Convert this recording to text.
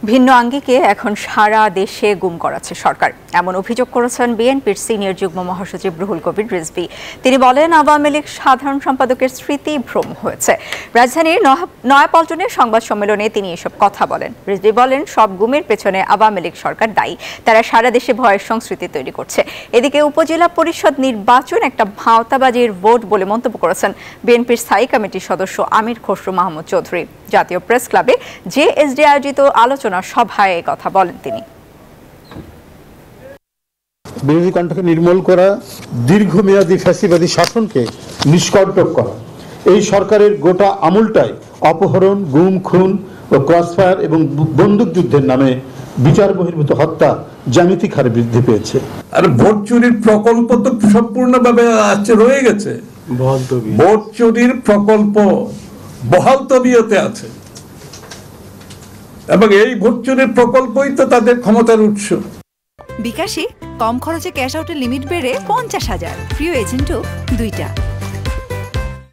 ভিন্ন আঙ্গিকে এখন সারা দেশে গুম করাচ্ছে সরকার, এমন অভিযোগ করেছেন বিএনপির সিনিয়র যুগ্ম মহাসচিব রুহুল কবির রিজভী। তিনি বলেন, আওয়ামী লীগ সাধারণ সম্পাদকের স্মৃতি ভ্রম হয়েছে। রাজধানীর নয়াপল্টনে সংবাদ সম্মেলনে তিনি এসব কথা বলেন। রিজভী বলেন, সব গুমের পেছনে আওয়ামী লীগ সরকার দায়ী। তারা সারা দেশে ভয়ের সংস্কৃতি তৈরি করছে। এদিকে উপজেলা পরিষদ নির্বাচন একটা ভাঁওতাবাজির ভোট বলে মন্তব্য করেছেন বিএনপির স্থায়ী কমিটির সদস্য আমির খসরু মাহমুদ চৌধুরী। জাতীয় প্রেস ক্লাবে জেএসডি আয়োজিত আলোচনা সভায় এই কথা বলেন তিনি। বিরোধী কণ্ঠকে নির্মূল করা, দীর্ঘমেয়াদী ফ্যাসিবাদী শাসনকে নিষ্কণ্টক করা, এই সরকারের গোটা আমূলটাই অপহরণ, গুম, খুন ও ক্রসফায়ার এবং বন্দুকযুদ্ধের নামে বিচার বহির্ভূত হত্যা জ্যামিতিক হারে বৃদ্ধি পেয়েছে। আর ভোট চুরির প্রকল্প তো সম্পূর্ণভাবে রয়ে গেছে। ভোট চুরির প্রকল্প বহাল তবিয়তে আছে এবং এই ভোট চুরির প্রকল্পই তো তাদের ক্ষমতার উৎস। বিকাশে কম খরচে ক্যাশ আউটের লিমিট বেড়ে 50,000, প্রিয় এজেন্টও 2টা।